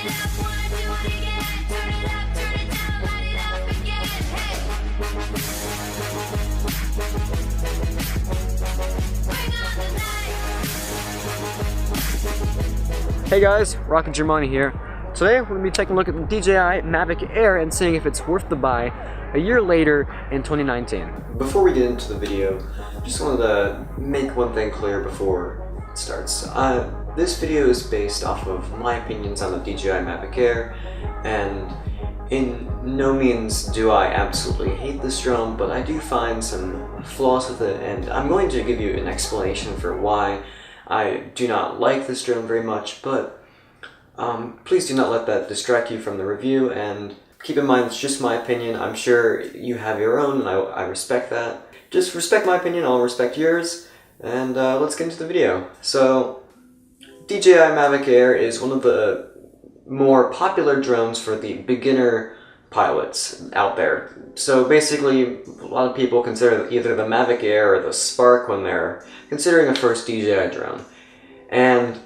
Hey guys, Rocco here. Today we're going to be taking a look at the DJI Mavic Air and seeing if it's worth the buy a year later in 2019. Before we get into the video, just wanted to make one thing clear before it starts. This video is based off of my opinions on the DJI Mavic Air, and in no means do I absolutely hate this drone, but I do find some flaws with it, and I'm going to give you an explanation for why I do not like this drone very much, but please do not let that distract you from the review, and keep in mind it's just my opinion. I'm sure you have your own, and I respect that. Just respect my opinion, I'll respect yours, and let's get into the video. So, DJI Mavic Air is one of the more popular drones for the beginner pilots out there. So basically, a lot of people consider either the Mavic Air or the Spark when they're considering a first DJI drone. And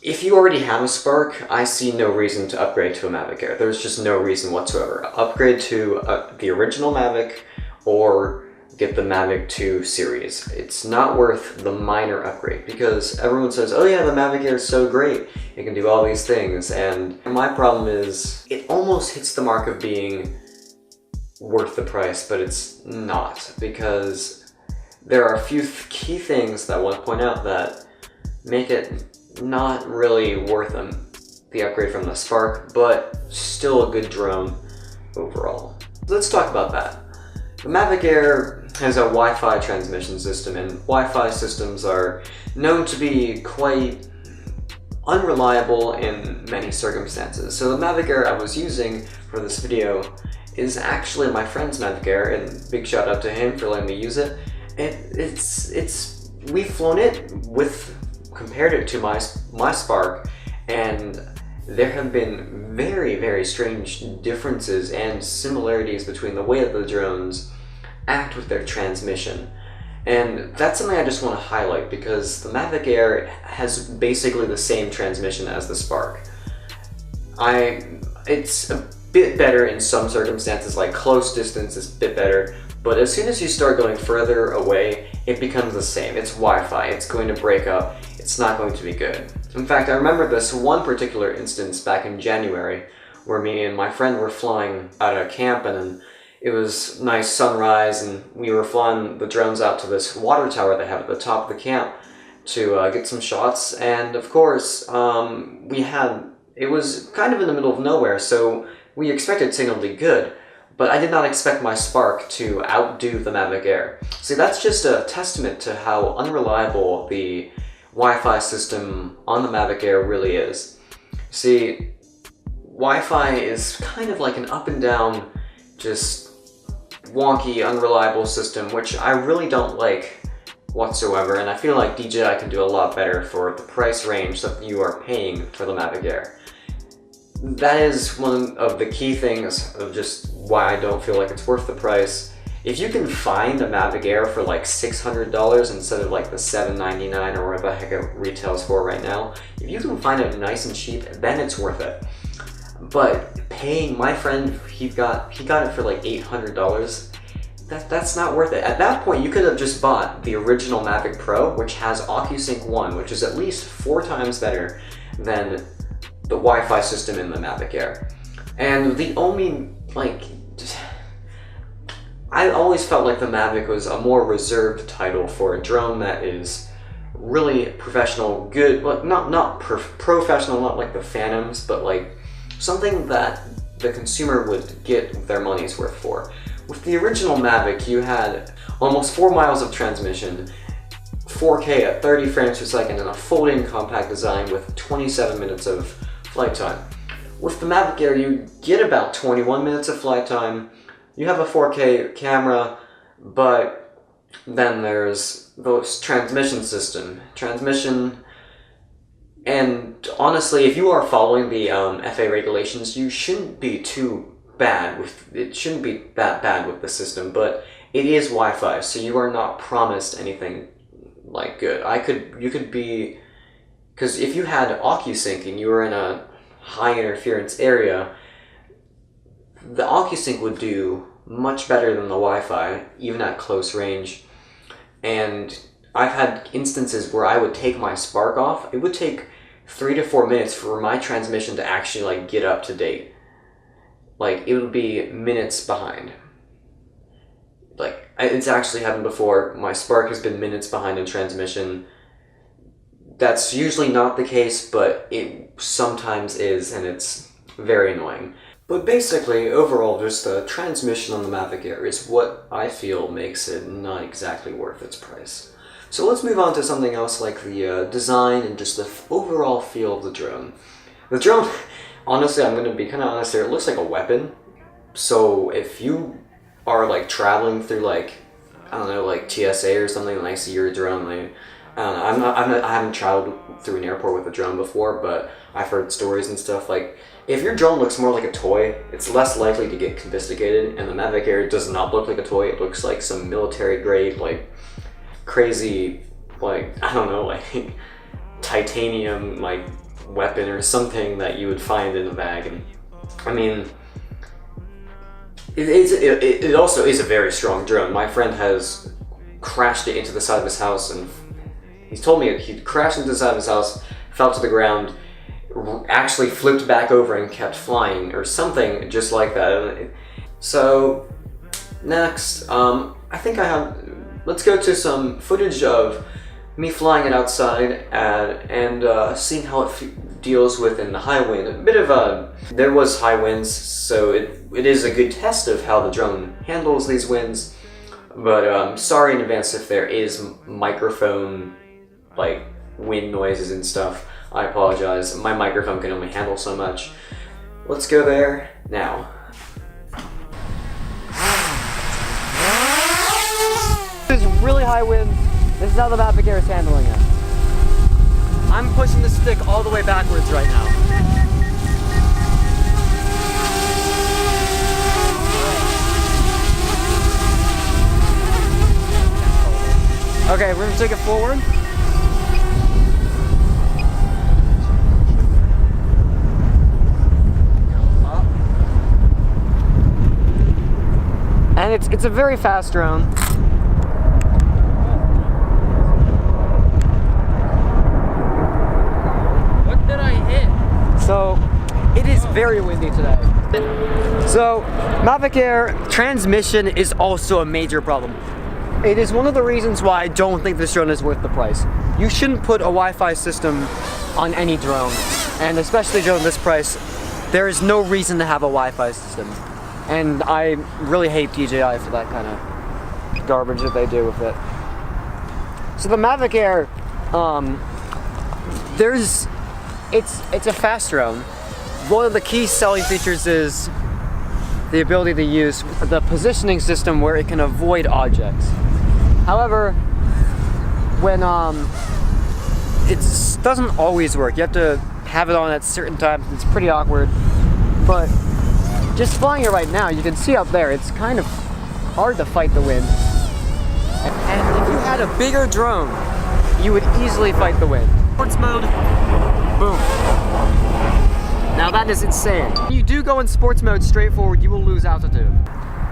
if you already have a Spark, I see no reason to upgrade to a Mavic Air. There's just no reason whatsoever. Upgrade to the original Mavic or get the Mavic 2 series. It's not worth the minor upgrade because everyone says, oh yeah, the Mavic Air is so great, it can do all these things, and my problem is it almost hits the mark of being worth the price, but it's not, because there are a few key things that I want to point out that make it not really worth the upgrade from the Spark, but still a good drone overall. Let's talk about that. The Mavic Air has a Wi-Fi transmission system, and Wi-Fi systems are known to be quite unreliable in many circumstances. So the Mavic Air I was using for this video is actually my friend's Mavic Air, and big shout out to him for letting me use it. We've flown it compared it to my Spark, and there have been very, very strange differences and similarities between the way that the drones act with their transmission. And that's something I just want to highlight because the Mavic Air has basically the same transmission as the Spark. It's a bit better in some circumstances, like close distance is a bit better, but as soon as you start going further away, it becomes the same. It's Wi-Fi, it's going to break up, it's not going to be good. In fact, I remember this one particular instance back in January where me and my friend were flying out of camp, and it was nice sunrise, and we were flying the drones out to this water tower they have at the top of the camp to get some shots, and of course it was kind of in the middle of nowhere, so we expected signal to be good, but I did not expect my Spark to outdo the Mavic Air. See, that's just a testament to how unreliable the Wi-Fi system on the Mavic Air really is. See, Wi-Fi is kind of like an up and down, just wonky, unreliable system, which I really don't like whatsoever, and I feel like DJI can do a lot better for the price range that you are paying for the Mavic Air. That is one of the key things of just why I don't feel like it's worth the price. If you can find a Mavic Air for like $600 instead of like the $799 or whatever the heck it retails for right now, if you can find it nice and cheap, then it's worth it. But paying, my friend, he got it for like $800. That's not worth it. At that point, you could have just bought the original Mavic Pro, which has OcuSync 1, which is at least 4 times better than the Wi-Fi system in the Mavic Air. And the only, I always felt like the Mavic was a more reserved title for a drone that is really professional, good, but not professional, not like the Phantoms, but like something that the consumer would get their money's worth for. With the original Mavic, you had almost 4 miles of transmission, 4K at 30 frames per second, and a folding compact design with 27 minutes of flight time. With the Mavic Air, you get about 21 minutes of flight time. You have a 4K camera, but then there's the transmission system. And honestly, if you are following the FAA regulations, you shouldn't be too bad with it. Shouldn't be that bad with the system, but it is Wi-Fi, so you are not promised anything like good. You could be Because if you had OcuSync and you were in a high interference area, the OcuSync would do much better than the Wi-Fi, even at close range. And I've had instances where I would take my Spark off. It would take 3 to 4 minutes for my transmission to actually like get up to date. Like, it would be minutes behind. Like, it's actually happened before. My Spark has been minutes behind in transmission. That's usually not the case, but it sometimes is, and it's very annoying. But basically, overall, just the transmission on the Mavic Air is what I feel makes it not exactly worth its price. So let's move on to something else like the design and just the overall feel of the drone. The drone, honestly, I'm going to be kind of honest here, it looks like a weapon. So if you are like traveling through like, I don't know, like TSA or something, and I see your drone, like, I don't know, I haven't traveled through an airport with a drone before, but I've heard stories and stuff. Like, if your drone looks more like a toy, it's less likely to get confiscated, and the Mavic Air does not look like a toy. It looks like some military grade, like, crazy, like, I don't know, like, titanium, like, weapon or something that you would find in a bag. And I mean, it also is a very strong drone. My friend has crashed it into the side of his house, and he's told me he crashed into the side of his house, fell to the ground, actually flipped back over and kept flying, or something just like that. So, next, I think I have, let's go to some footage of me flying it outside and seeing how it deals with in the high wind. A bit of a, there was high winds, so it is a good test of how the drone handles these winds, but sorry in advance if there is microphone, like, wind noises and stuff. I apologize. My microphone can only handle so much. Let's go there now. There's really high winds. This is how the Mavic Air is handling it. I'm pushing the stick all the way backwards right now. Okay, we're gonna take it forward. And it's a very fast drone. What did I hit? So, it is very windy today. So, Mavic Air transmission is also a major problem. It is one of the reasons why I don't think this drone is worth the price. You shouldn't put a Wi-Fi system on any drone, and especially a drone this price. There is no reason to have a Wi-Fi system. And I really hate DJI for that kind of garbage that they do with it. So the Mavic Air, it's a fast drone. One of the key selling features is the ability to use the positioning system where it can avoid objects. However, when it doesn't always work. You have to have it on at certain times. It's pretty awkward, but just flying it right now, you can see up there, it's kind of hard to fight the wind. And if you had a bigger drone, you would easily fight the wind. Sports mode, boom. Now that is insane. When you do go in sports mode straight forward, you will lose altitude.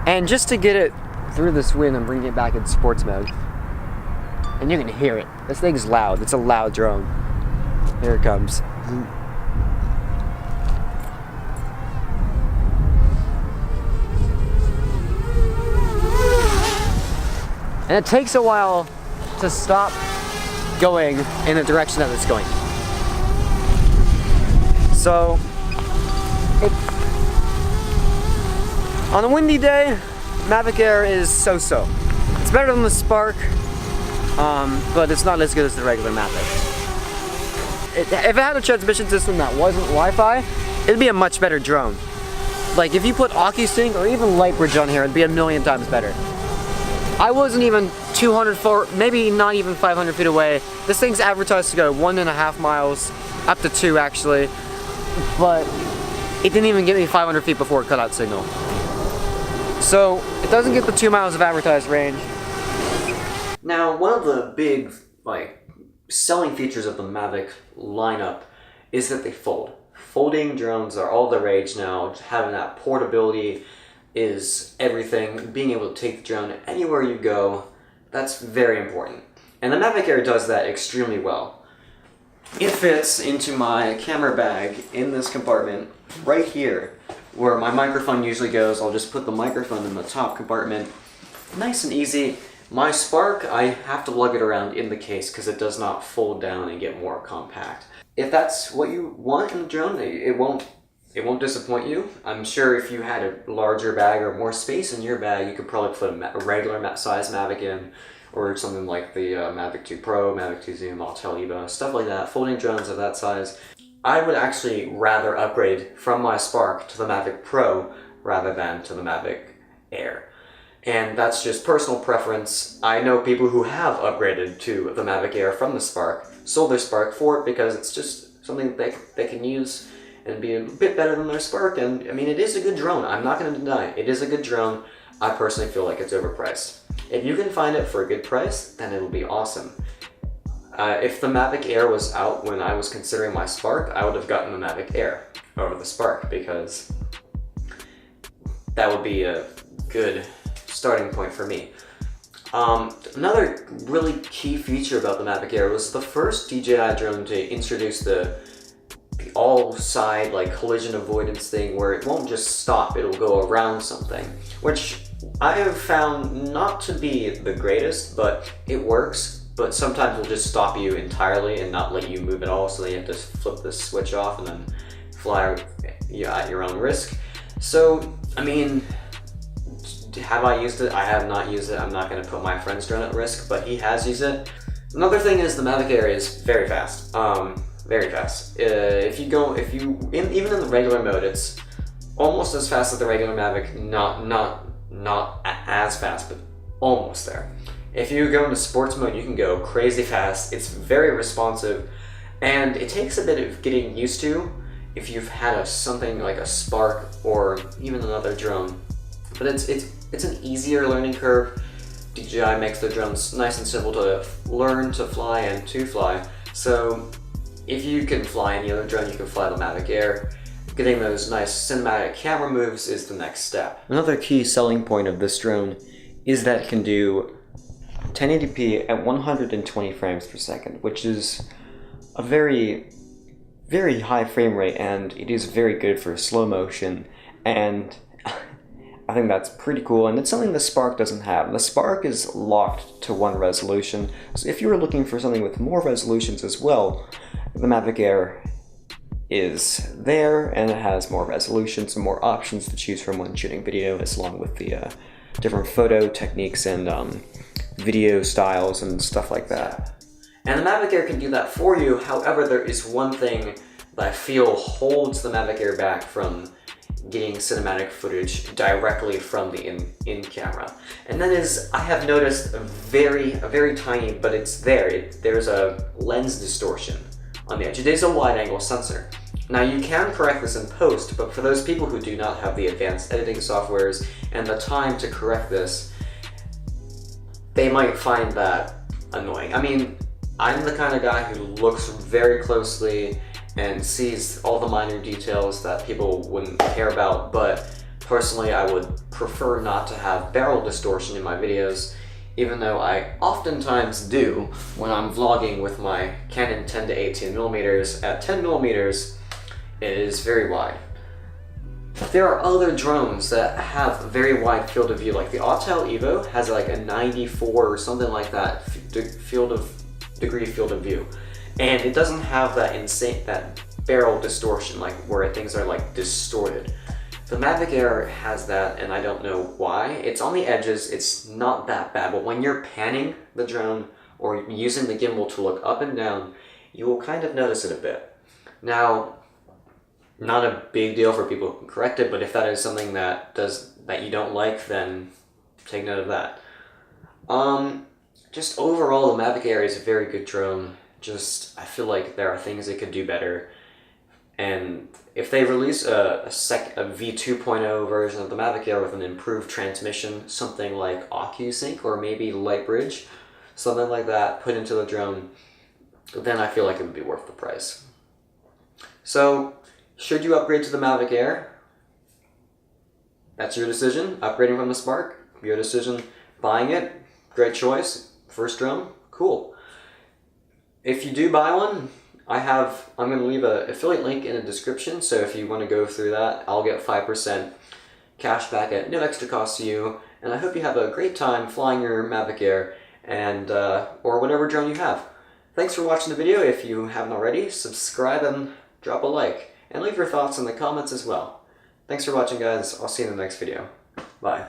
And just to get it through this wind and bring it back in sports mode, and you can hear it. This thing's loud, it's a loud drone. Here it comes. And it takes a while to stop going in the direction that it's going. So, on a windy day, Mavic Air is so-so. It's better than the Spark, but it's not as good as the regular Mavic. If it had a transmission system that wasn't Wi-Fi, it'd be a much better drone. Like, if you put OcuSync or even Lightbridge on here, it'd be a million times better. I wasn't even 200 maybe not even 500 feet away. This thing's advertised to go 1.5 miles, up to 2 actually, but it didn't even get me 500 feet before it cut out signal. So it doesn't get the 2 miles of advertised range. Now, one of the big selling features of the Mavic lineup is that they fold. Folding drones are all the rage now. Having that portability is everything. Being able to take the drone anywhere you go, that's very important. And the Mavic Air does that extremely well. It fits into my camera bag in this compartment right here, where my microphone usually goes. I'll just put the microphone in the top compartment. Nice and easy. My Spark, I have to lug it around in the case because it does not fold down and get more compact. If that's what you want in the drone, it won't disappoint you. I'm sure if you had a larger bag or more space in your bag, you could probably put a regular size Mavic in, or something like the Mavic 2 Pro, Mavic 2 Zoom, Autel Evo, stuff like that. Folding drones of that size. I would actually rather upgrade from my Spark to the Mavic Pro rather than to the Mavic Air. And that's just personal preference. I know people who have upgraded to the Mavic Air from the Spark, sold their Spark for it because it's just something they can use and be a bit better than their Spark. And I mean, it is a good drone. I'm not going to deny it. It is a good drone. I personally feel like it's overpriced. If you can find it for a good price, then it'll be awesome. If the Mavic Air was out when I was considering my Spark, I would have gotten the Mavic Air over the Spark because that would be a good starting point for me. Another really key feature about the Mavic Air was the first DJI drone to introduce the all-side like collision avoidance thing where it won't just stop, it'll go around something, which I have found not to be the greatest, but it works. But sometimes it'll just stop you entirely and not let you move at all, so then you have to flip this switch off and then fly at your own risk. So, I mean, have I used it? I have not used it. I'm not going to put my friend's drone at risk, but he has used it. Another thing is the Mavic Air is very fast. Very fast. Even in the regular mode, it's almost as fast as the regular Mavic. Not as fast, but almost there. If you go into sports mode, you can go crazy fast. It's very responsive, and it takes a bit of getting used to if you've had something like a Spark or even another drone. But it's an easier learning curve. DJI makes the drones nice and simple to learn to fly and to fly. So if you can fly any other drone, you can fly the Mavic Air. Getting those nice cinematic camera moves is the next step. Another key selling point of this drone is that it can do 1080p at 120 frames per second, which is a very, very high frame rate, and it is very good for slow motion, and I think that's pretty cool, and it's something the Spark doesn't have. The Spark is locked to one resolution, so if you were looking for something with more resolutions as well, the Mavic Air is there, and it has more resolutions and more options to choose from when shooting video, as along with the different photo techniques and video styles and stuff like that. And the Mavic Air can do that for you. However, there is one thing that I feel holds the Mavic Air back from getting cinematic footage directly from the in camera, and that is, I have noticed a very tiny, but it's there. There's a lens distortion on the edge. It is a wide-angle sensor. Now you can correct this in post, but for those people who do not have the advanced editing softwares and the time to correct this, they might find that annoying. I mean, I'm the kind of guy who looks very closely and sees all the minor details that people wouldn't care about, but personally I would prefer not to have barrel distortion in my videos, even though I oftentimes do when I'm vlogging with my Canon 10 to 18mm. At 10mm, it is very wide. There are other drones that have a very wide field of view, like the Autel Evo has like a 94 or something like that degree field of view, and it doesn't have that barrel distortion, like where things are like distorted. The Mavic Air has that, and I don't know why. It's on the edges, it's not that bad, but when you're panning the drone or using the gimbal to look up and down, you will kind of notice it a bit. Now, not a big deal for people who can correct it, but if that is something that you don't like, then take note of that. Just overall, the Mavic Air is a very good drone. Just, I feel like there are things it could do better. And if they release a V2.0 version of the Mavic Air with an improved transmission, something like OcuSync or maybe Lightbridge, something like that put into the drone, then I feel like it would be worth the price. So, should you upgrade to the Mavic Air? That's your decision. Upgrading from the Spark, your decision. Buying it, great choice. First drone, cool. If you do buy one, I'm going to leave an affiliate link in the description, so if you want to go through that, I'll get 5% cash back at no extra cost to you, and I hope you have a great time flying your Mavic Air and or whatever drone you have. Thanks for watching the video. If you haven't already, subscribe and drop a like, and leave your thoughts in the comments as well. Thanks for watching, guys. I'll see you in the next video. Bye.